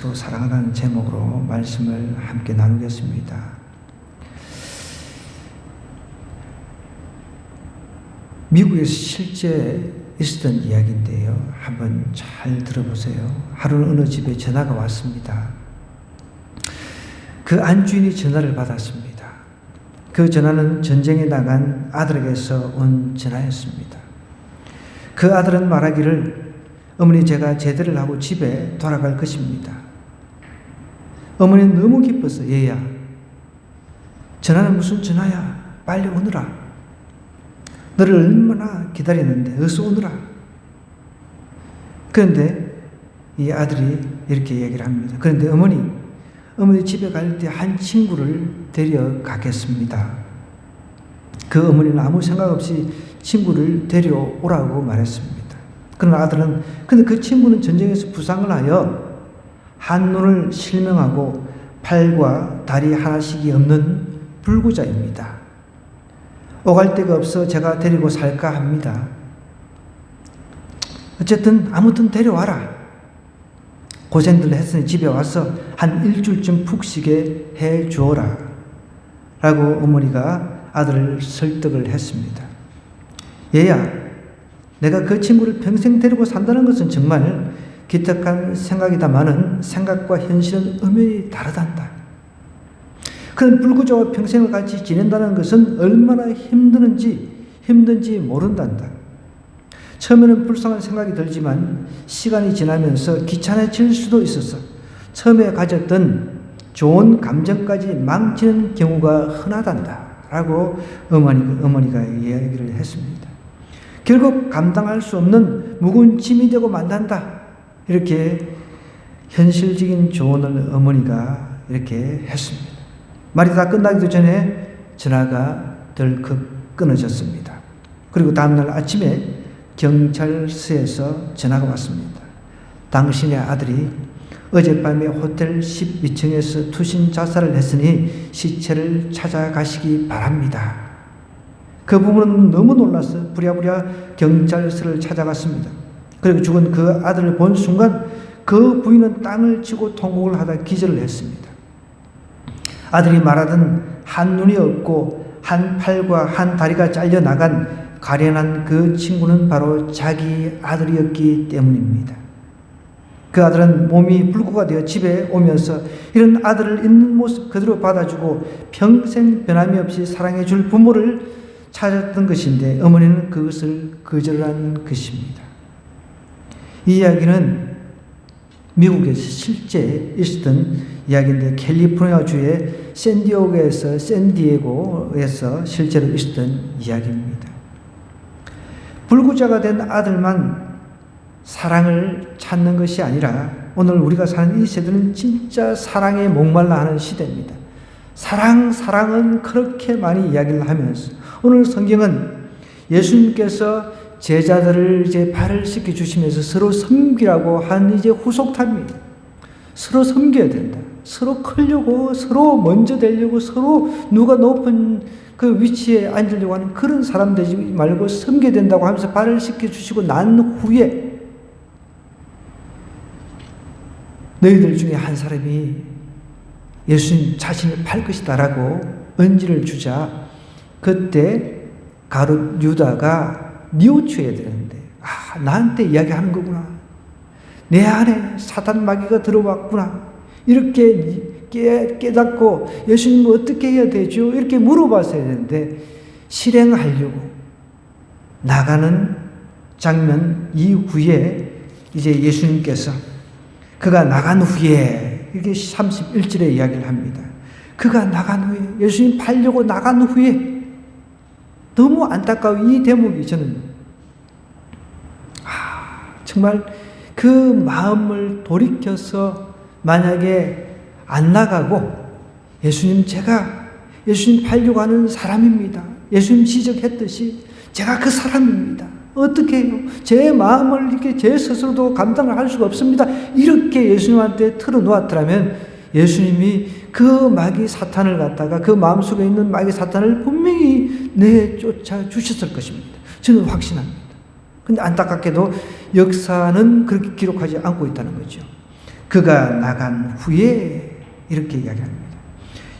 서로 사랑하라는 제목으로 말씀을 함께 나누겠습니다. 미국에서 실제 있었던 이야기인데요. 한번 잘 들어보세요. 하루는 어느 집에 전화가 왔습니다. 그 안주인이 전화를 받았습니다. 그 전화는 전쟁에 나간 아들에게서 온 전화였습니다. 그 아들은 말하기를 어머니 제가 제대를 하고 집에 돌아갈 것입니다. 어머니는 너무 기뻐서 얘야 전화는 무슨 전화야 빨리 오너라. 너를 얼마나 기다리는데 어서 오너라. 그런데 이 아들이 이렇게 얘기를 합니다. 그런데 어머니 집에 갈 때 한 친구를 데려가겠습니다. 그 어머니는 아무 생각 없이 친구를 데려오라고 말했습니다. 그러나 아들은 근데 그 친구는 전쟁에서 부상을 하여 한눈을 실명하고 팔과 다리 하나씩이 없는 불구자입니다. 오갈 데가 없어 제가 데리고 살까 합니다. 어쨌든 아무튼 데려와라. 고생들 했으니 집에 와서 한 일주일쯤 푹 쉬게 해 주어라. 라고 어머니가 아들을 설득을 했습니다. 얘야, 내가 그 친구를 평생 데리고 산다는 것은 정말 기특한 생각이다마는 생각과 현실은 엄연히 다르단다. 그런 불구자와 평생을 같이 지낸다는 것은 얼마나 힘든지 모른단다. 처음에는 불쌍한 생각이 들지만 시간이 지나면서 귀찮아질 수도 있어서 처음에 가졌던 좋은 감정까지 망치는 경우가 흔하단다. 라고 어머니가 이야기를 했습니다. 결국 감당할 수 없는 무거운 짐이 되고 만단다. 이렇게 현실적인 조언을 어머니가 이렇게 했습니다. 말이 다 끝나기도 전에 전화가 덜컥 끊어졌습니다. 그리고 다음날 아침에 경찰서에서 전화가 왔습니다. 당신의 아들이 어젯밤에 호텔 12층에서 투신 자살을 했으니 시체를 찾아가시기 바랍니다. 그 부부는 너무 놀라서 부랴부랴 경찰서를 찾아갔습니다. 그리고 죽은 그 아들을 본 순간 그 부인은 땅을 치고 통곡을 하다 기절을 했습니다. 아들이 말하던 한 눈이 없고 한 팔과 한 다리가 잘려나간 가련한 그 친구는 바로 자기 아들이었기 때문입니다. 그 아들은 몸이 불구가 되어 집에 오면서 이런 아들을 있는 모습 그대로 받아주고 평생 변함이 없이 사랑해줄 부모를 찾았던 것인데 어머니는 그것을 거절한 것입니다. 이 이야기는 미국에서 실제 있었던 이야기인데 캘리포니아주의 샌디에고에서 실제로 있었던 이야기입니다. 불구자가 된 아들만 사랑을 찾는 것이 아니라 오늘 우리가 사는 이 세대는 진짜 사랑에 목말라 하는 시대입니다. 사랑은 그렇게 많이 이야기를 하면서 오늘 성경은 예수님께서 제자들을 이제 발을 씻겨 주시면서 서로 섬기라고 한 이제 후속탑입니다. 서로 섬겨야 된다. 서로 크려고, 서로 먼저 되려고, 서로 누가 높은 그 위치에 앉으려고 하는 그런 사람 되지 말고 섬겨야 된다고 하면서 발을 씻겨 주시고 난 후에 너희들 중에 한 사람이 예수님 자신을 팔 것이다 라고 언지를 주자 그때 가룟 유다가 뉘우쳐야 되는데 나한테 이야기하는 거구나. 내 안에 사탄 마귀가 들어왔구나. 이렇게 깨닫고 예수님은 어떻게 해야 되죠? 이렇게 물어봤어야 되는데 실행하려고 나가는 장면 이후에 이제 예수님께서 그가 나간 후에 이렇게 31절에 이야기를 합니다. 그가 나간 후에 예수님 팔려고 나간 후에 너무 안타까운 이 대목이 저는 정말 그 마음을 돌이켜서 만약에 안 나가고 제가 예수님 팔려고 하는 사람입니다. 예수님 지적했듯이 제가 그 사람입니다. 어떻게 해요? 제 마음을 이렇게 제 스스로도 감당을 할 수가 없습니다. 이렇게 예수님한테 털어놓았더라면 예수님이 그 마귀 사탄을 갖다가 그 마음속에 있는 마귀 사탄을 분명히 내쫓아 주셨을 것입니다. 저는 확신합니다. 근데 안타깝게도 역사는 그렇게 기록하지 않고 있다는 거죠. 그가 나간 후에 이렇게 이야기합니다.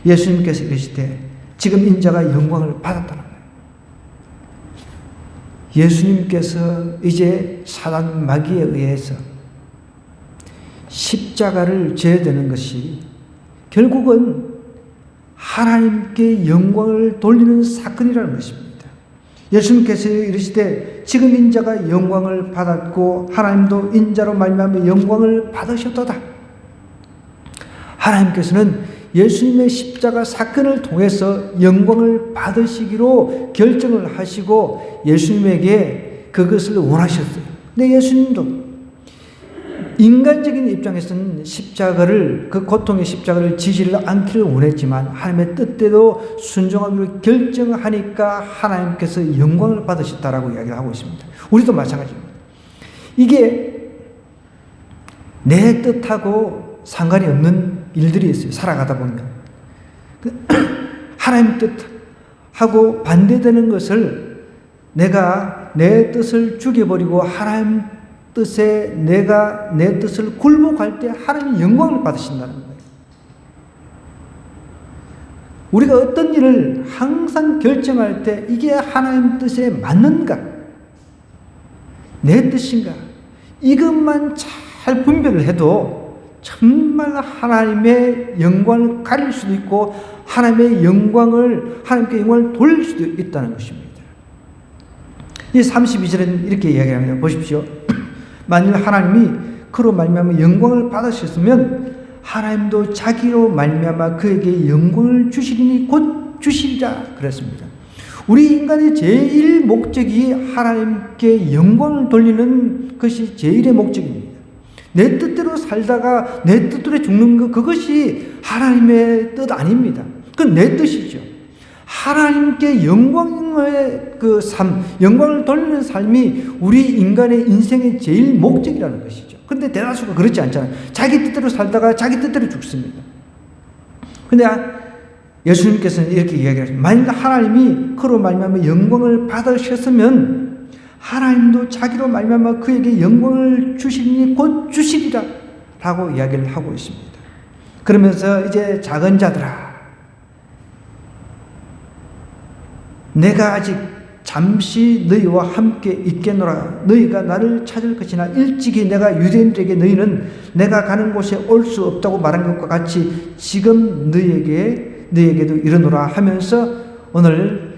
예수님께서 이르시되 지금 인자가 영광을 받았다는 거예요. 예수님께서 이제 사단 마귀에 의해서 십자가를 져야 되는 것이 결국은 하나님께 영광을 돌리는 사건이라는 것입니다. 예수님께서 이르시되 지금 인자가 영광을 받았고 하나님도 인자로 말미암아 영광을 받으셨도다. 하나님께서는 예수님의 십자가 사건을 통해서 영광을 받으시기로 결정을 하시고 예수님에게 그것을 원하셨어요. 근데 예수님도 인간적인 입장에서는 십자가를, 그 고통의 십자가를 지지를 않기를 원했지만 하나님의 뜻대로 순종하기로 결정하니까 하나님께서 영광을 받으셨다라고 이야기를 하고 있습니다. 우리도 마찬가지입니다. 이게 내 뜻하고 상관이 없는 일들이 있어요. 살아가다 보면 하나님 뜻하고 반대되는 것을 내가 내 뜻을 죽여버리고 하나님 뜻에 내가 내 뜻을 굴복할 때 하나님이 영광을 받으신다는 거예요. 우리가 어떤 일을 항상 결정할 때 이게 하나님 뜻에 맞는가? 내 뜻인가? 이것만 잘 분별을 해도 정말 하나님의 영광을 가릴 수도 있고 하나님의 영광을, 하나님께 영광을 돌릴 수도 있다는 것입니다. 이 32절은 이렇게 이야기합니다. 보십시오. 만일 하나님이 그로 말미암아 영광을 받으셨으면 하나님도 자기로 말미암아 그에게 영광을 주시리니 곧 주시리라 그랬습니다. 우리 인간의 제일 목적이 하나님께 영광을 돌리는 것이 제일의 목적입니다. 내 뜻대로 살다가 내 뜻대로 죽는 것, 그것이 하나님의 뜻 아닙니다. 그건 내 뜻이죠. 하나님께 영광의 그 삶, 영광을 돌리는 삶이 우리 인간의 인생의 제일 목적이라는 것이죠. 그런데 대다수가 그렇지 않잖아요. 자기 뜻대로 살다가 자기 뜻대로 죽습니다. 근데 예수님께서는 이렇게 이야기하십니다. 만일 하나님이 그로 말미암아 영광을 받으셨으면 하나님도 자기로 말미암아 그에게 영광을 주시니 곧 주시리라 라고 이야기를 하고 있습니다. 그러면서 이제 작은 자들아, 내가 아직 잠시 너희와 함께 있겠노라. 너희가 나를 찾을 것이나 일찍이 내가 유대인들에게 너희는 내가 가는 곳에 올 수 없다고 말한 것과 같이 지금 너희에게도 이르노라 하면서 오늘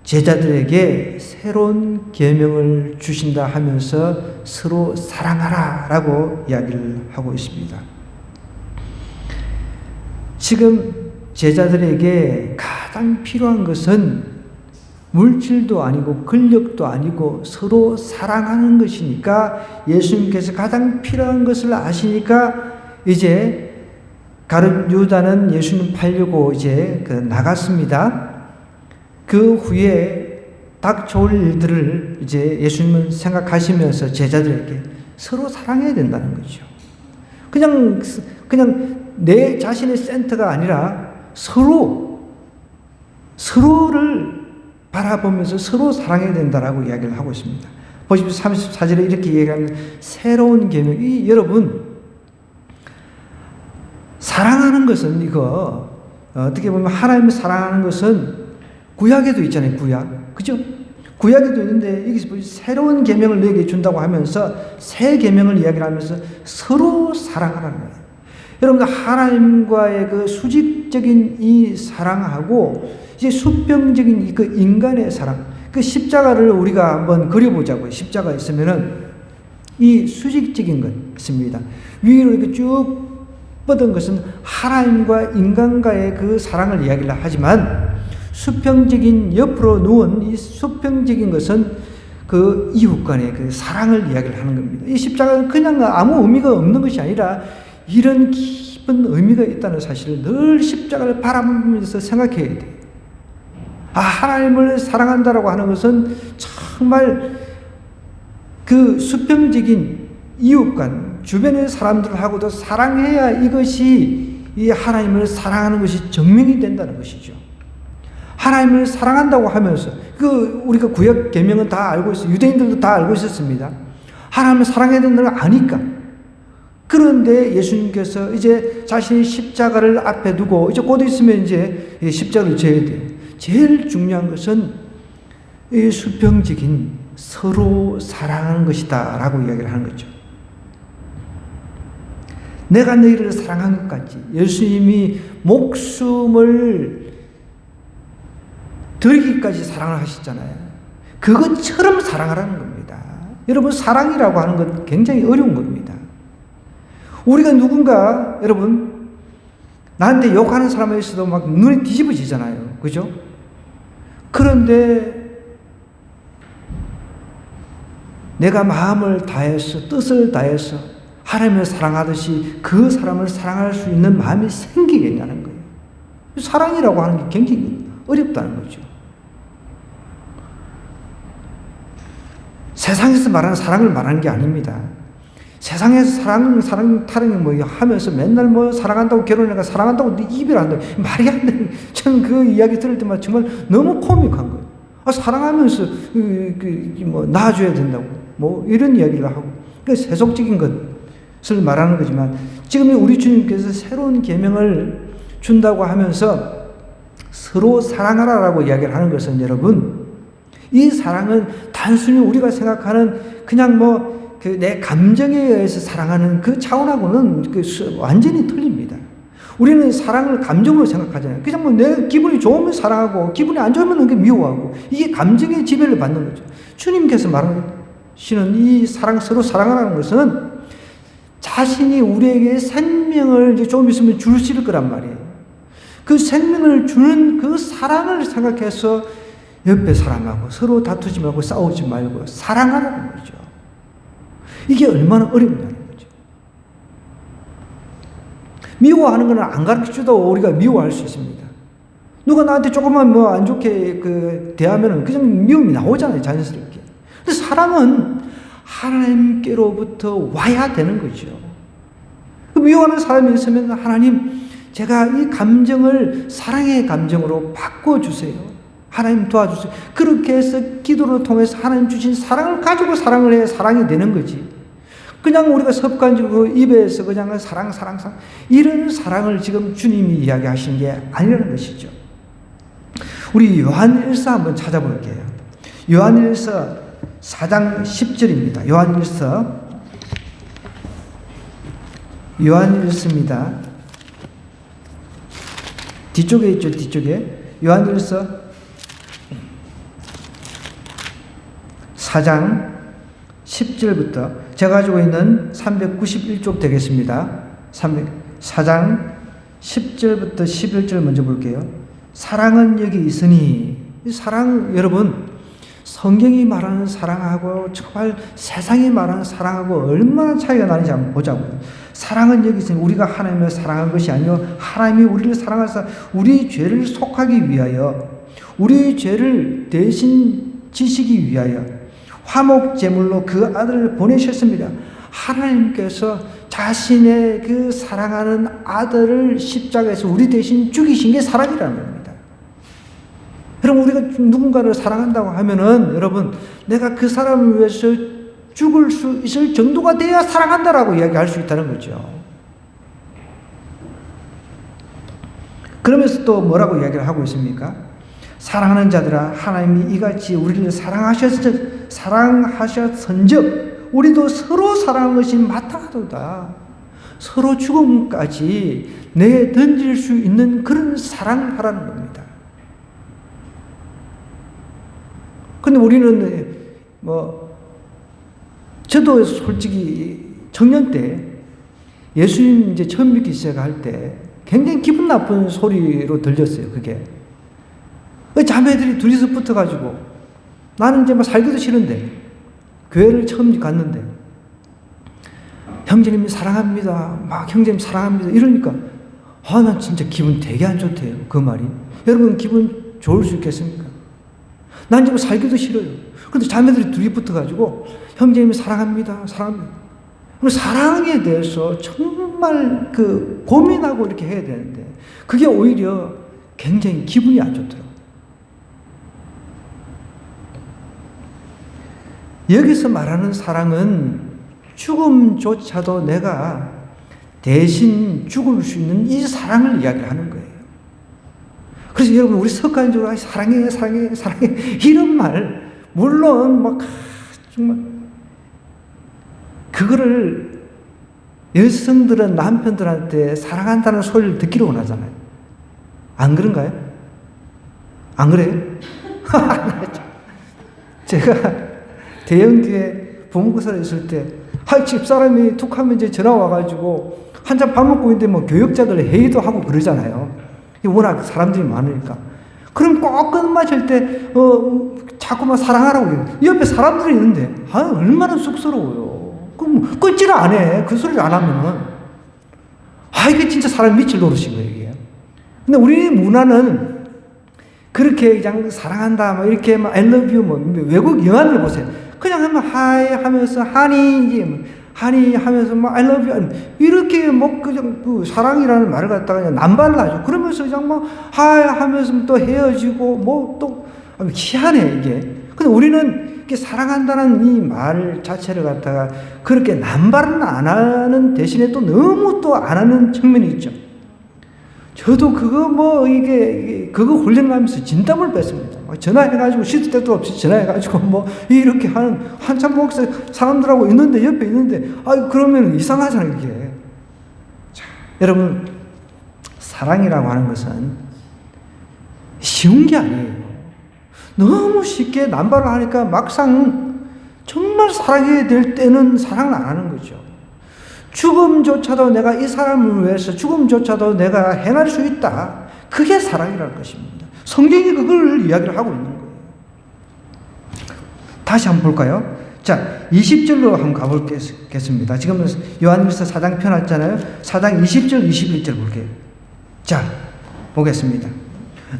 제자들에게 새로운 계명을 주신다 하면서 서로 사랑하라 라고 이야기를 하고 있습니다. 지금 제자들에게 가장 필요한 것은 물질도 아니고 권력도 아니고 서로 사랑하는 것이니까 예수님께서 가장 필요한 것을 아시니까 이제 가룟 유다는 예수님 팔려고 이제 나갔습니다. 그 후에 닥쳐올 일들을 이제 예수님은 생각하시면서 제자들에게 서로 사랑해야 된다는 거죠. 그냥 내 자신의 센터가 아니라 서로를 바라보면서 서로 사랑해야 된다라고 이야기를 하고 있습니다. 보십시오. 34절에 이렇게 얘기하면 새로운 계명이, 여러분 사랑하는 것은 이거 어떻게 보면 하나님을 사랑하는 것은 구약에도 있잖아요. 구약, 그죠? 구약에도 있는데 여기서 새로운 계명을 너에게 준다고 하면서 새 계명을 이야기를 하면서 서로 사랑하라는 거예요. 여러분 하나님과의 그 수직적인 이 사랑하고 이제 수평적인 그 인간의 사랑, 그 십자가를 우리가 한번 그려보자고요. 십자가 있으면은 이 수직적인 것 있습니다. 위로 이렇게 쭉 뻗은 것은 하나님과 인간과의 그 사랑을 이야기를 하지만 수평적인 옆으로 누운 이 수평적인 것은 그 이웃 간의 그 사랑을 이야기를 하는 겁니다. 이 십자가는 그냥 아무 의미가 없는 것이 아니라 이런 깊은 의미가 있다는 사실을 늘 십자가를 바라보면서 생각해야 돼요. 하나님을 사랑한다라고 하는 것은 정말 그 수평적인 이웃간 주변의 사람들하고도 사랑해야 이것이 이 하나님을 사랑하는 것이 증명이 된다는 것이죠. 하나님을 사랑한다고 하면서 우리가 구약 계명은 다 알고 있어요. 유대인들도 다 알고 있었습니다. 하나님을 사랑해야 된다는 걸 아니까 그런데 예수님께서 이제 자신의 십자가를 앞에 두고 이제 곧 있으면 이제 십자가를 져야 돼요. 제일 중요한 것은 이 수평적인 서로 사랑하는 것이다 라고 이야기를 하는 거죠. 내가 너희를 사랑한 것 같이 예수님이 목숨을 드리기까지 사랑을 하셨잖아요. 그것처럼 사랑하라는 겁니다. 여러분, 사랑이라고 하는 건 굉장히 어려운 겁니다. 우리가 누군가, 여러분, 나한테 욕하는 사람이 있어도 막 눈이 뒤집어지잖아요. 그죠? 그런데 내가 마음을 다해서, 뜻을 다해서 하나님을 사랑하듯이 그 사람을 사랑할 수 있는 마음이 생기겠냐는 거예요. 사랑이라고 하는 게 굉장히 어렵다는 거죠. 세상에서 말하는 사랑을 말하는 게 아닙니다. 세상에서 사랑 타령이 뭐 하면서 맨날 뭐 사랑한다고 결혼해가 사랑한다고 이별한다고 말이 안 되는, 저는 그 이야기 들을 때마다 정말 너무 코믹한 거예요. 사랑하면서 뭐 낳아줘야 된다고 뭐 이런 이야기를 하고, 그 세속적인 것을 말하는 거지만 지금 우리 주님께서 새로운 계명을 준다고 하면서 서로 사랑하라라고 이야기를 하는 것은, 여러분, 이 사랑은 단순히 우리가 생각하는 그냥 뭐 내 감정에 의해서 사랑하는 그 차원하고는 완전히 틀립니다. 우리는 사랑을 감정으로 생각하잖아요. 그냥 뭐 내 기분이 좋으면 사랑하고 기분이 안 좋으면 그게 미워하고, 이게 감정의 지배를 받는 거죠. 주님께서 말하시는 이 사랑, 서로 사랑하라는 것은 자신이 우리에게 생명을 이제 좀 있으면 주실 거란 말이에요. 그 생명을 주는 그 사랑을 생각해서 옆에 사람하고 서로 다투지 말고 싸우지 말고 사랑하라는 거죠. 이게 얼마나 어렵냐는 거죠. 미워하는 건 안 가르쳐줘도 우리가 미워할 수 있습니다. 누가 나한테 조금만 뭐 안 좋게 대하면은 그냥 미움이 나오잖아요, 자연스럽게. 근데 사랑은 하나님께로부터 와야 되는 거죠. 미워하는 사람이 있으면, 하나님, 제가 이 감정을 사랑의 감정으로 바꿔주세요. 하나님 도와주세요. 그렇게 해서 기도를 통해서 하나님 주신 사랑을 가지고 사랑을 해야 사랑이 되는 거지. 그냥 우리가 습관적으로 입에서 그냥 사랑 이런 사랑을 지금 주님이 이야기하신 게 아니라는 것이죠. 우리 요한일서 한번 찾아볼게요. 요한일서 4장 10절입니다. 요한일서입니다. 뒤쪽에 있죠, 뒤쪽에. 요한일서 4장 10절부터 제가 가지고 있는 391쪽 되겠습니다. 4장 10절부터 11절 먼저 볼게요. 사랑은 여기 있으니, 이 사랑, 여러분, 성경이 말하는 사랑하고 정말 세상이 말하는 사랑하고 얼마나 차이가 나는지 한번 보자고요. 사랑은 여기 있으니 우리가 하나님을 사랑한 것이 아니요 하나님이 우리를 사랑하사 우리 죄를 속하기 위하여, 우리 죄를 대신 지시기 위하여 화목 제물로 그 아들을 보내셨습니다. 하나님께서 자신의 그 사랑하는 아들을 십자가에서 우리 대신 죽이신 게 사랑이라는 겁니다. 여러분, 우리가 누군가를 사랑한다고 하면은, 여러분, 내가 그 사람을 위해서 죽을 수 있을 정도가 돼야 사랑한다라고 이야기할 수 있다는 거죠. 그러면서 또 뭐라고 이야기를 하고 있습니까? 사랑하는 자들아, 하나님이 이같이 우리를 사랑하셨은즉 우리도 서로 사랑하는 것이 마땅하도다. 서로 죽음까지 내에 던질 수 있는 그런 사랑을 하라는 겁니다. 근데 우리는 저도 솔직히 청년 때 예수님 이제 처음 믿기 시작할 때 굉장히 기분 나쁜 소리로 들렸어요, 그게. 자매들이 둘이서 붙어가지고, 나는 이제 막 살기도 싫은데 교회를 처음 갔는데 형제님이 사랑합니다, 막 형제님 사랑합니다 이러니까 난 진짜 기분 되게 안 좋대요, 그 말이. 여러분, 기분 좋을 수 있겠습니까? 난 지금 살기도 싫어요. 그런데 자매들이 둘이 붙어가지고 형제님이 사랑합니다. 그리고 사랑에 대해서 정말 고민하고 이렇게 해야 되는데 그게 오히려 굉장히 기분이 안 좋더라고요. 여기서 말하는 사랑은 죽음조차도 내가 대신 죽을 수 있는 이 사랑을 이야기를 하는 거예요. 그래서 여러분, 우리 습관적으로 사랑해, 사랑해, 사랑해 이런 말, 물론 막 정말 그거를 여성들은 남편들한테 사랑한다는 소리를 듣기를 원하잖아요. 안 그런가요? 안 그래요? 제가 대형교회 부목사로 있을 때, 집사람이 툭 하면 이제 전화 와가지고 한참 밥 먹고 있는데 뭐 교역자들 회의도 하고 그러잖아요. 워낙 사람들이 많으니까. 그럼 꼭 끝마칠 때, 자꾸만 사랑하라고 그래요. 옆에 사람들이 있는데, 얼마나 쑥스러워요. 그럼 끊지를 안 해. 그 소리를 안 하면은. 이게 진짜 사람 미칠 노릇인 거예요, 이게. 근데 우리 문화는 그렇게 그냥 사랑한다, 뭐 이렇게 막 I love you, 뭐 외국 영화를 보세요. 그냥 하면 하이 하면서 하니 하면서 막 I love you 이렇게 뭐 그냥 그 사랑이라는 말을 갖다가 그냥 남발을 하죠. 그러면서 그냥 뭐 하이 하면서 또 헤어지고 뭐 또 희한해 이게. 근데 우리는 이렇게 사랑한다는 이 말 자체를 갖다가 그렇게 남발은 안 하는 대신에 또 너무 또 안 하는 측면이 있죠. 저도 그거 뭐 그거 훈련하면서 진땀을 뺐습니다. 전화해가지고 시도 때도 없이 전화해가지고 뭐 이렇게 하는 한참 목사 사람들하고 있는데 옆에 있는데 그러면 이상하잖아요 이게. 자, 여러분, 사랑이라고 하는 것은 쉬운 게 아니에요. 너무 쉽게 남발을 하니까 막상 정말 사랑해야 될 때는 사랑을 안 하는 거죠. 죽음조차도 내가 이 사람을 위해서 죽음조차도 내가 행할 수 있다. 그게 사랑이라는 것입니다. 성경이 그걸 이야기를 하고 있는 거예요. 다시 한번 볼까요? 자, 20절로 한번 가보겠습니다. 지금 요한일서 4장 펴놨잖아요. 4장 20절, 21절 볼게요. 자, 보겠습니다.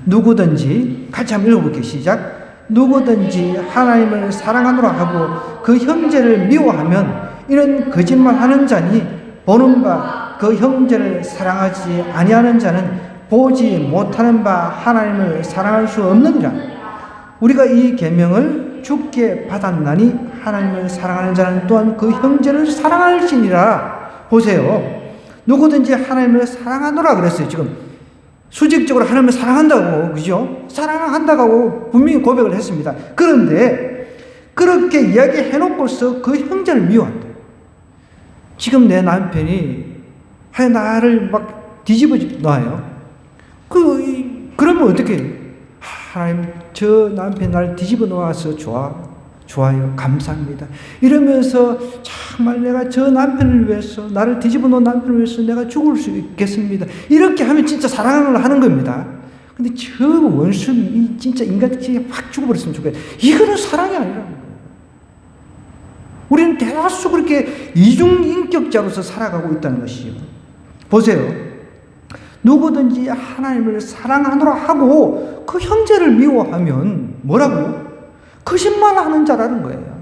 누구든지, 같이 한번 읽어볼게요. 시작. 누구든지 하나님을 사랑하노라 하고 그 형제를 미워하면 이런 거짓말하는 자니 보는 바 그 형제를 사랑하지 아니하는 자는 보지 못하는 바 하나님을 사랑할 수 없느니라. 우리가 이 계명을 주께 받았나니 하나님을 사랑하는 자는 또한 그 형제를 사랑할지니라. 보세요. 누구든지 하나님을 사랑하노라 그랬어요. 지금 수직적으로 하나님을 사랑한다고, 그죠? 사랑한다고 분명히 고백을 했습니다. 그런데 그렇게 이야기해놓고서 그 형제를 미워한다. 지금 내 남편이 나를 막 뒤집어 놔요. 그러면 어떻게 해요? 하나님, 저 남편 나를 뒤집어 놓아서 좋아요. 감사합니다. 이러면서 정말 내가 저 남편을 위해서, 나를 뒤집어 놓은 남편을 위해서 내가 죽을 수 있겠습니다. 이렇게 하면 진짜 사랑을 하는 겁니다. 근데 저 원수, 진짜 인간같이 확 죽어버렸으면 좋겠어요. 이거는 사랑이 아니라는 거예요. 우리는 대다수 그렇게 이중인격자로서 살아가고 있다는 것이죠. 보세요. 누구든지 하나님을 사랑하노라 하고 그 형제를 미워하면 뭐라고요? 거짓말하는 자라는 거예요.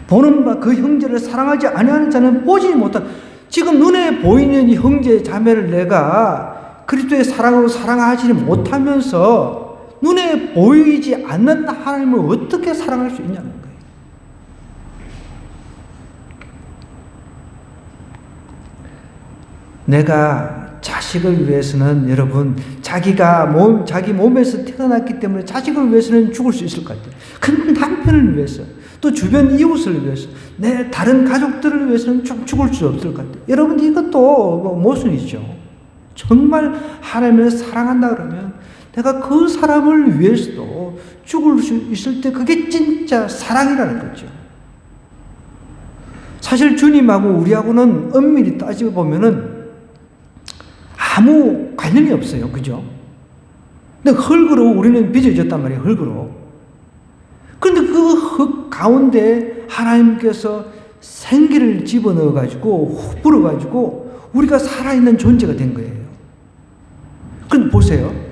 보는 바 그 형제를 사랑하지 아니하는 자는 보지 못한, 지금 눈에 보이는 이 형제 자매를 내가 그리스도의 사랑으로 사랑하지 못하면서 눈에 보이지 않는 하나님을 어떻게 사랑할 수 있냐는 거예요. 내가 자식을 위해서는, 여러분, 자기 몸에서 태어났기 때문에 자식을 위해서는 죽을 수 있을 것 같아요. 근데 남편을 위해서, 또 주변 이웃을 위해서, 내 다른 가족들을 위해서는 좀 죽을 수 없을 것 같아요. 여러분, 이것도 모순이죠. 정말 하나님을 사랑한다 그러면 내가 그 사람을 위해서도 죽을 수 있을 때 그게 진짜 사랑이라는 거죠. 사실 주님하고 우리하고는 엄밀히 따지고 보면은 아무 관련이 없어요. 그죠? 근데 흙으로 우리는 빚어졌단 말이에요. 흙으로. 그런데 그 흙 가운데 하나님께서 생기를 집어넣어가지고 불어가지고 우리가 살아있는 존재가 된 거예요. 그런데 보세요.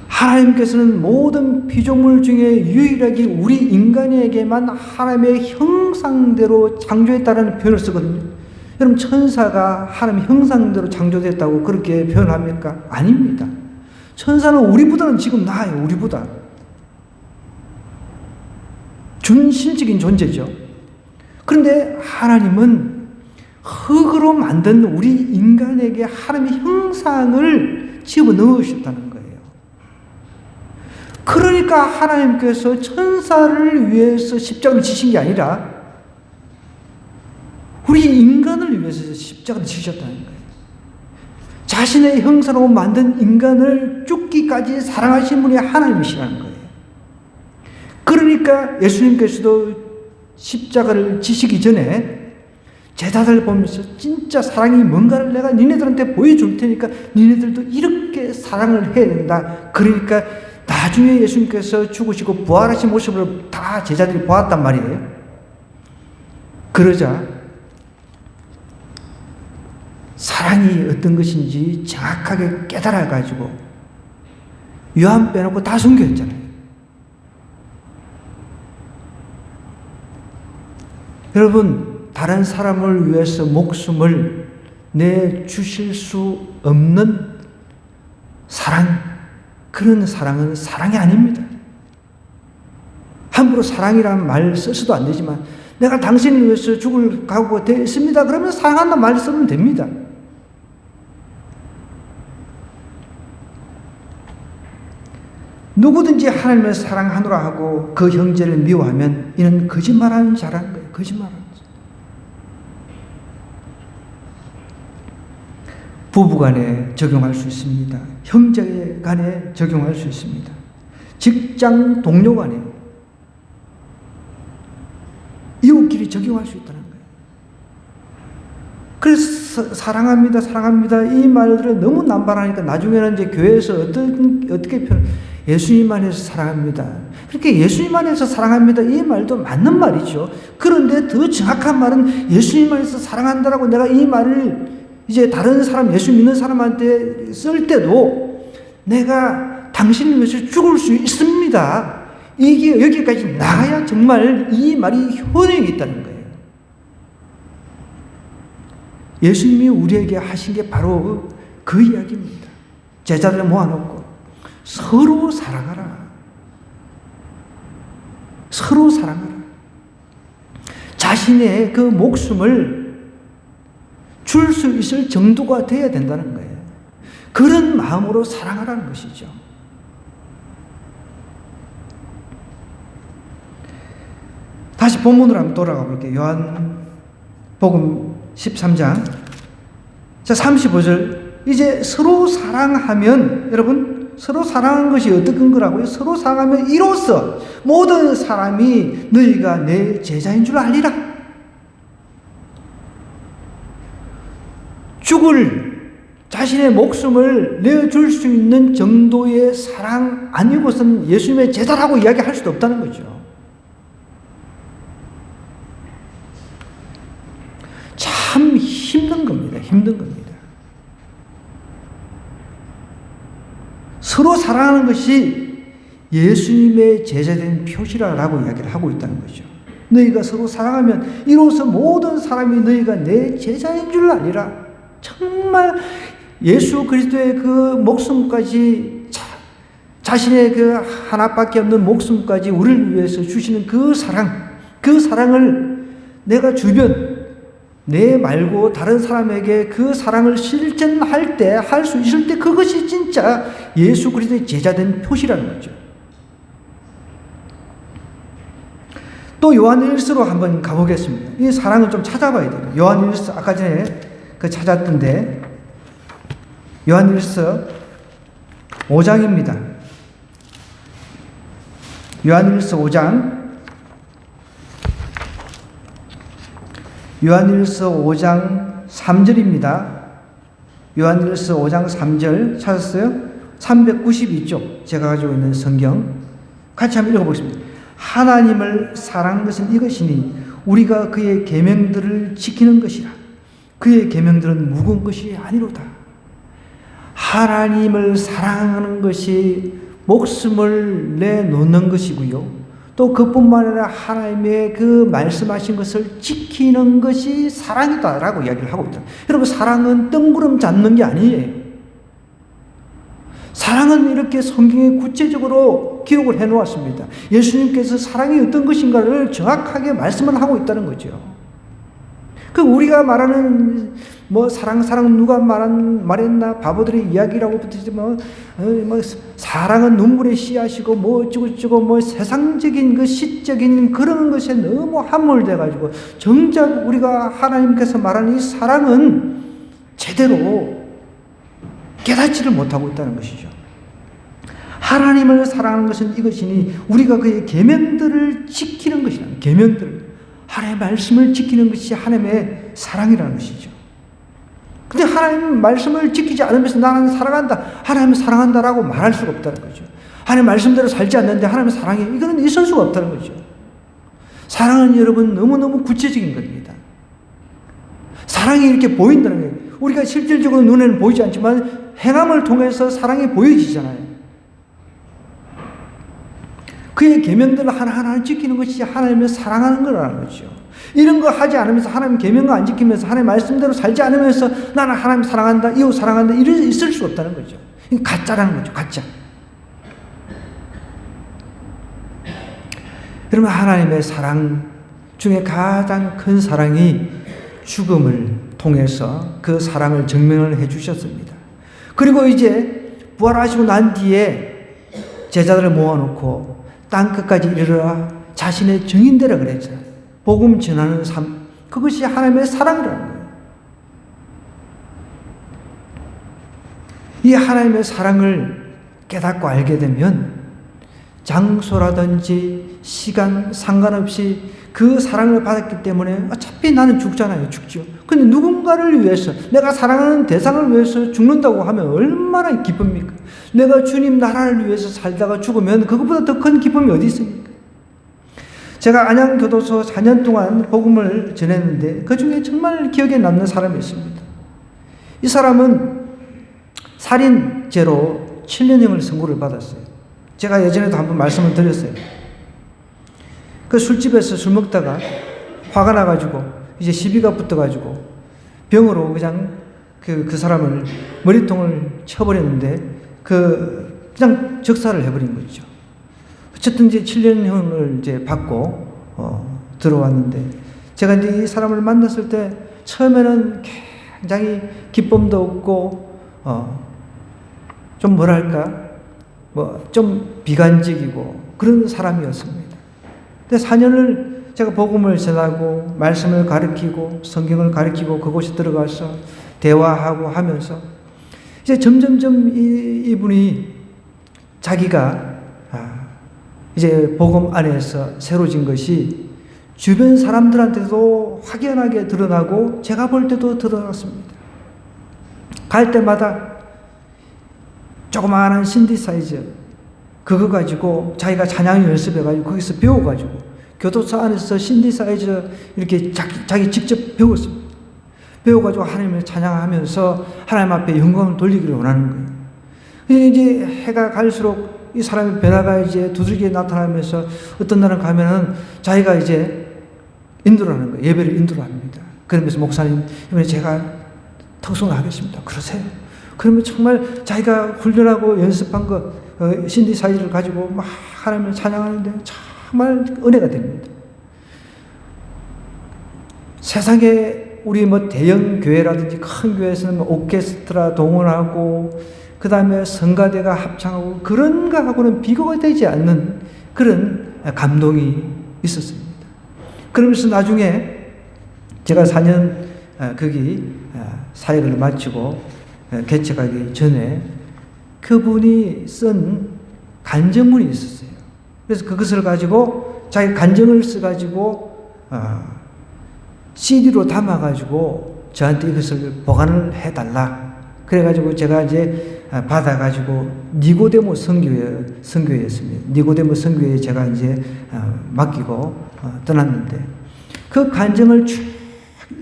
하나님께서는 모든 피조물 중에 유일하게 우리 인간에게만 하나님의 형상대로 창조했다는 표현을 쓰거든요. 여러분, 천사가 하나님 형상대로 창조됐다고 그렇게 표현합니까? 아닙니다. 천사는 우리보다는 지금 나아요. 우리보다. 준신적인 존재죠. 그런데 하나님은 흙으로 만든 우리 인간에게 하나님의 형상을 집어넣으셨다는 거예요. 그러니까 하나님께서 천사를 위해서 십자가를 지신 게 아니라 우리 인간을 위해서 십자가를 지셨다는 거예요. 자신의 형상으로 만든 인간을 죽기까지 사랑하신 분이 하나님이시라는 거예요. 그러니까 예수님께서도 십자가를 지시기 전에 제자들 보면서 진짜 사랑이 뭔가를 내가 니네들한테 보여줄 테니까 니네들도 이렇게 사랑을 해야 된다. 그러니까 나중에 예수님께서 죽으시고 부활하신 모습을 다 제자들이 보았단 말이에요. 그러자 사랑이 어떤 것인지 정확하게 깨달아가지고 요한 빼놓고 다 숨겼잖아요. 여러분, 다른 사람을 위해서 목숨을 내주실 수 없는 사랑, 그런 사랑은 사랑이 아닙니다. 함부로 사랑이라는 말 써서도 안 되지만 내가 당신을 위해서 죽을 각오가 되어 있습니다. 그러면 사랑한다는 말 쓰면 됩니다. 누구든지 하나님을 사랑하노라 하고 그 형제를 미워하면 이는 거짓말하는 자라는 거예요. 거짓말하는 자. 부부간에 적용할 수 있습니다. 형제간에 적용할 수 있습니다. 직장 동료간에, 이웃끼리 적용할 수 있다는 거예요. 그래서 사랑합니다, 사랑합니다 이 말들을 너무 남발하니까 나중에는 이제 교회에서 어떻게 예수님 안에서 사랑합니다. 그렇게 예수님 안에서 사랑합니다 이 말도 맞는 말이죠. 그런데 더 정확한 말은 예수님 안에서 사랑한다라고 내가 이 말을 이제 다른 사람, 예수 믿는 사람한테 쓸 때도 내가 당신을 위해서 죽을 수 있습니다. 이게 여기까지 나가야 정말 이 말이 효능이 있다는 거예요. 예수님이 우리에게 하신 게 바로 그 이야기입니다. 제자들을 모아놓고 서로 사랑하라. 서로 사랑하라. 자신의 그 목숨을 줄 수 있을 정도가 되어야 된다는 거예요. 그런 마음으로 사랑하라는 것이죠. 다시 본문으로 한번 돌아가 볼게요. 요한복음 13장. 자, 35절. 이제 서로 사랑하면, 여러분, 서로 사랑하는 것이 어떤 거라고요? 서로 사랑하면 이로써 모든 사람이 너희가 내 제자인 줄 알리라. 자신의 목숨을 내어줄 수 있는 정도의 사랑 아니고서는 예수님의 제자라고 이야기할 수도 없다는 거죠. 참 힘든 겁니다. 힘든 겁니다. 서로 사랑하는 것이 예수님의 제자된 표시라고 이야기를 하고 있다는 거죠. 너희가 서로 사랑하면 이로써 모든 사람이 너희가 내 제자인 줄 알리라. 정말 예수 그리스도의 그 목숨까지, 자신의 그 하나밖에 없는 목숨까지 우리를 위해서 주시는 그 사랑을 내가 주변, 내 말고 다른 사람에게 그 사랑을 실천할 때, 할 수 있을 때 그것이 진짜 예수 그리스도의 제자된 표시라는 거죠. 또 요한일서로 한번 가보겠습니다. 이 사랑을 좀 찾아봐야 돼요. 요한일서 아까 전에 찾았던데 요한일서 5장입니다. 요한일서 5장, 요한일서 5장 3절입니다. 요한일서 5장 3절 찾았어요? 392쪽 제가 가지고 있는 성경 같이 한번 읽어보겠습니다. 하나님을 사랑한 것은 이것이니 우리가 그의 계명들을 지키는 것이라. 그의 계명들은 무거운 것이 아니로다. 하나님을 사랑하는 것이 목숨을 내놓는 것이고요. 또 그뿐만 아니라 하나님의 그 말씀하신 것을 지키는 것이 사랑이다라고 이야기를 하고 있다. 여러분, 사랑은 뜬구름 잡는 게 아니에요. 사랑은 이렇게 성경에 구체적으로 기록을 해 놓았습니다. 예수님께서 사랑이 어떤 것인가를 정확하게 말씀을 하고 있다는 거죠. 그 우리가 말하는 뭐 사랑 누가 말했나 바보들의 이야기라고 붙이지만 뭐 사랑은 눈물의 씨앗이고 뭐 어쩌고 뭐 세상적인 그 시적인 그런 것에 너무 함몰돼 가지고 정작 우리가 하나님께서 말하는 이 사랑은 제대로 깨닫지를 못하고 있다는 것이죠. 하나님을 사랑하는 것은 이것이니 우리가 그의 계명들을 지키는 것이라. 계명들, 하나님의 말씀을 지키는 것이 하나님의 사랑이라는 것이죠. 근데 하나님 말씀을 지키지 않으면서 나는 사랑한다, 하나님을 사랑한다라고 말할 수가 없다는 거죠. 하나님 말씀대로 살지 않는데 하나님을 사랑해, 이거는 있을 수가 없다는 거죠. 사랑은 여러분 너무너무 구체적인 겁니다. 사랑이 이렇게 보인다는 거예요. 우리가 실질적으로 눈에는 보이지 않지만 행함을 통해서 사랑이 보여지잖아요. 그의 계명들을 하나하나 지키는 것이 하나님을 사랑하는 거라는 거죠. 이런 거 하지 않으면서 하나님 계명을 안 지키면서 하나님 말씀대로 살지 않으면서 나는 하나님 사랑한다, 이웃 사랑한다, 이럴 수 있을 수 없다는 거죠. 이게 가짜라는 거죠. 가짜. 여러분, 하나님의 사랑 중에 가장 큰 사랑이 죽음을 통해서 그 사랑을 증명을 해 주셨습니다. 그리고 이제 부활하시고 난 뒤에 제자들을 모아놓고 땅 끝까지 이르러 자신의 증인되라 그랬잖아요. 복음 전하는 삶, 그것이 하나님의 사랑이라는 거예요. 이 하나님의 사랑을 깨닫고 알게 되면 장소라든지 시간 상관없이 그 사랑을 받았기 때문에 어차피 나는 죽잖아요. 죽죠. 근데 누군가를 위해서, 내가 사랑하는 대상을 위해서 죽는다고 하면 얼마나 기쁩니까? 내가 주님 나라를 위해서 살다가 죽으면 그것보다 더 큰 기쁨이 어디 있습니까? 제가 안양교도소 4년 동안 복음을 전했는데 그 중에 정말 기억에 남는 사람이 있습니다. 이 사람은 살인죄로 7년형을 선고를 받았어요. 제가 예전에도 한번 말씀을 드렸어요. 그 술집에서 술 먹다가 화가 나가지고 이제 시비가 붙어가지고 병으로 그냥 그 사람을 머리통을 쳐버렸는데 그냥 적사를 해버린 거죠. 어쨌든 이제 7년형을 이제 받고 들어왔는데 제가 이제 이 사람을 만났을 때 처음에는 굉장히 기쁨도 없고 좀 뭐랄까 좀 비관적이고 그런 사람이었습니다. 근데 4년을 제가 복음을 전하고 말씀을 가르치고 성경을 가르치고 그곳에 들어가서 대화하고 하면서 이제 점점점 이분이 자기가 이제 복음 안에서 새로진 것이 주변 사람들한테도 확연하게 드러나고 제가 볼 때도 드러났습니다. 갈 때마다 조그마한 신디사이저 그거 가지고 자기가 찬양 연습해가지고 거기서 배워가지고 교도소 안에서 신디사이저 이렇게 자기 직접 배웠습니다. 배워가지고 하나님을 찬양하면서 하나님 앞에 영광을 돌리기를 원하는 거예요. 이제 해가 갈수록 이 사람의 변화가 이제 두들기에 나타나면서 어떤 날은 가면은 자기가 이제 인도를 하는 거예요. 예배를 인도를 합니다. 그러면서 목사님, 이번에 제가 특송을 하겠습니다. 그러세요? 그러면 정말 자기가 훈련하고 연습한 거 신디사이즈를 가지고 막 하나님을 찬양하는데 정말 은혜가 됩니다. 세상에 우리 뭐 대형 교회라든지 큰 교회에서는 뭐 오케스트라 동원하고 그 다음에 성가대가 합창하고 그런 거하고는 비교가 되지 않는 그런 감동이 있었습니다. 그러면서 나중에 제가 4년 거기 사역을 마치고 개척하기 전에 그분이 쓴 간증문이 있었어요. 그래서 그것을 가지고 자기 간증을 써가지고 CD로 담아가지고 저한테 이것을 보관을 해달라. 그래가지고 제가 이제 받아가지고 니고데모 선교회였습니다. 니고데모 선교회에 제가 이제 맡기고 떠났는데 그 간증을 쭉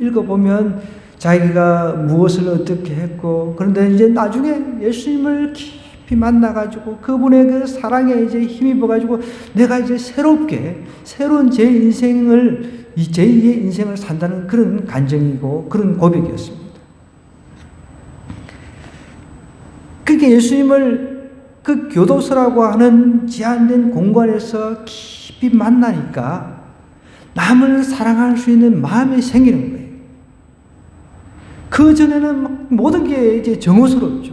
읽어보면 자기가 무엇을 어떻게 했고 그런데 이제 나중에 예수님을 깊이 만나가지고 그분의 그 사랑에 이제 힘입어가지고 내가 이제 새로운 제 인생을 제2의 인생을 산다는 그런 간증이고 그런 고백이었습니다. 그러니까 예수님을 그 교도소라고 하는 제한된 공간에서 깊이 만나니까 남을 사랑할 수 있는 마음이 생기는 거예요. 그 전에는 모든 게 이제 정오스럽죠.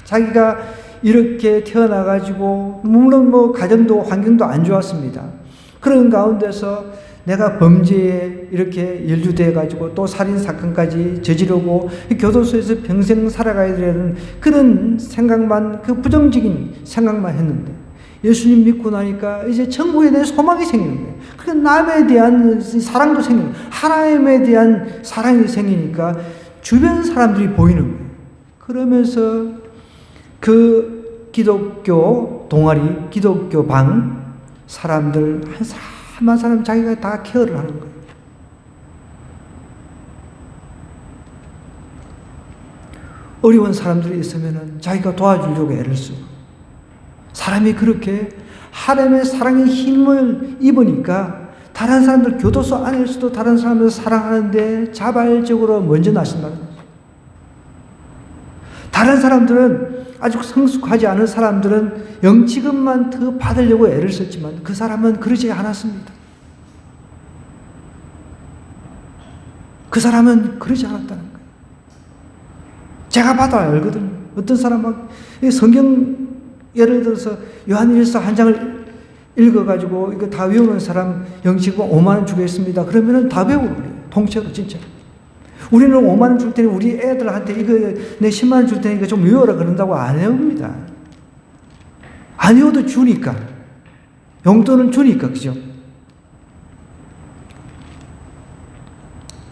자기가 이렇게 태어나가지고, 물론 뭐 가정도 환경도 안 좋았습니다. 그런 가운데서 내가 범죄에 이렇게 연루돼가지고 또 살인사건까지 저지르고 교도소에서 평생 살아가야 되는 그런 생각만, 그 부정적인 생각만 했는데, 예수님 믿고 나니까 이제 천국에 대한 소망이 생기는 거예요. 그 남에 대한 사랑도 생기는 거예요. 하나님에 대한 사랑이 생기니까 주변 사람들이 보이는 거예요. 그러면서 그 기독교 동아리, 기독교 방 사람들 한 사람 자기가 다 케어를 하는 거예요. 어려운 사람들이 있으면 자기가 도와주려고 애를 쓰고, 사람이 그렇게 하나님의 사랑의 힘을 입으니까 다른 사람들, 교도소 안에서도 다른 사람들 사랑하는데 자발적으로 먼저 나선다는 거죠. 다른 사람들은, 아직 성숙하지 않은 사람들은 영치금만 더 받으려고 애를 썼지만 그 사람은 그러지 않았습니다. 그 사람은 그러지 않았다는 거예요. 제가 봐도 알거든요. 어떤 사람은 성경, 예를 들어서 요한일서 한 장을 읽어가지고 이거 다 외우는 사람 영치금 5만 원 주겠습니다. 그러면은 다 배우고 그래요. 통째로 진짜. 우리는 5만 원 줄 테니 우리 애들한테 이거 내 10만 원 줄 테니까 좀 외워라 그런다고 안 외웁니다. 안 외워도 주니까. 용돈은 주니까, 그죠?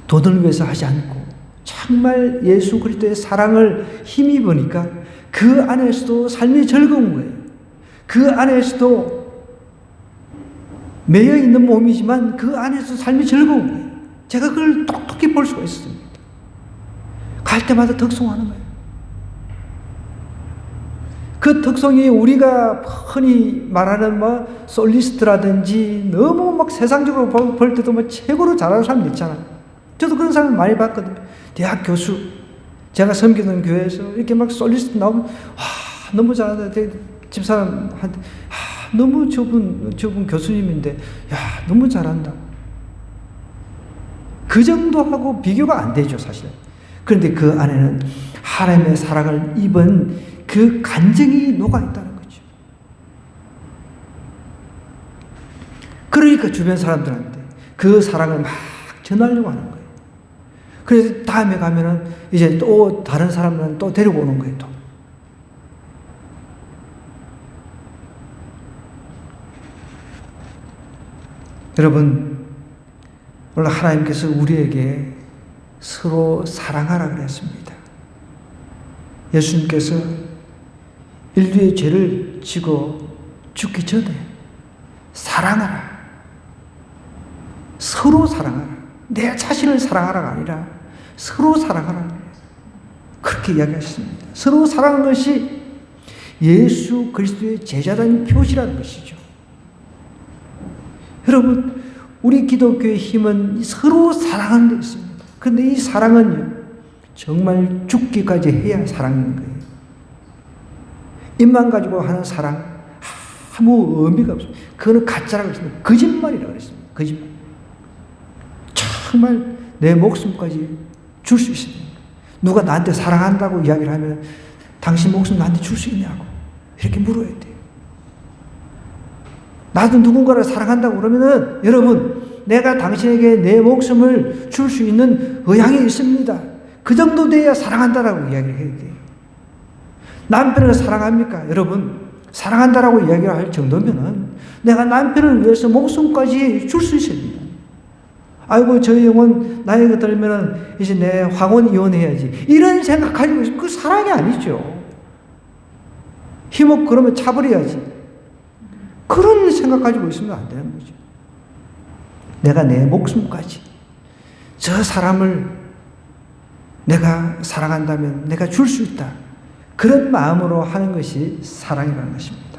돈을 위해서 하지 않고 정말 예수 그리스도의 사랑을 힘입으니까 그 안에서도 삶이 즐거운 거예요. 그 안에서도 매여 있는 몸이지만 그 안에서 삶이 즐거운 거예요. 제가 그걸 똑똑히 볼 수가 있습니다. 갈 때마다 덕송하는 거예요. 그 덕송이 우리가 흔히 말하는 뭐 솔리스트라든지 너무 막 세상적으로 볼 때도 뭐 최고로 잘하는 사람들 있잖아요. 저도 그런 사람을 많이 봤거든요. 대학 교수, 제가 섬기던 교회에서 이렇게 막 솔리스트 나오면 너무 잘한다. 집사람한테 너무 저분 교수님인데 너무 잘한다. 그 정도하고 비교가 안 되죠, 사실. 그런데 그 안에는 하나님의 사랑을 입은 그 간증이 녹아있다는 거죠. 그러니까 주변 사람들한테 그 사랑을 막 전하려고 하는 거예요. 그래서 다음에 가면은 이제 또 다른 사람들은 또 데리고 오는 거예요, 또. 여러분, 오늘 하나님께서 우리에게 서로 사랑하라 그랬습니다. 예수님께서 인류의 죄를 지고 죽기 전에 사랑하라. 서로 사랑하라. 내 자신을 사랑하라가 아니라 서로 사랑하라. 그렇게 이야기하셨습니다. 서로 사랑하는 것이 예수 그리스도의 제자라는 표시라는 것이죠. 여러분, 우리 기독교의 힘은 서로 사랑하는 데 있습니다. 그런데 이 사랑은 정말 죽기까지 해야 사랑인 거예요. 입만 가지고 하는 사랑 아무 의미가 없습니다. 그거는 가짜라고 했습니다. 거짓말이라고 했습니다. 거짓말. 정말 내 목숨까지 줄 수 있습니다. 누가 나한테 사랑한다고 이야기를 하면 당신 목숨 나한테 줄 수 있냐고 이렇게 물어야 돼요. 나도 누군가를 사랑한다고 그러면은 여러분, 내가 당신에게 내 목숨을 줄 수 있는 의향이 있습니다. 그 정도 돼야 사랑한다라고 이야기를 해야 돼요. 남편을 사랑합니까? 여러분, 사랑한다라고 이야기를 할 정도면은 내가 남편을 위해서 목숨까지 줄 수 있습니다. 아이고, 저 영혼 나이가 들면은 이제 내 황혼 이혼해야지. 이런 생각 가지고 있으면 그 사랑이 아니죠. 힘없고 그러면 차버려야지. 그런 생각 가지고 있으면 안 되는 거죠. 내가 내 목숨까지 저 사람을 내가 사랑한다면 내가 줄 수 있다. 그런 마음으로 하는 것이 사랑이라는 것입니다.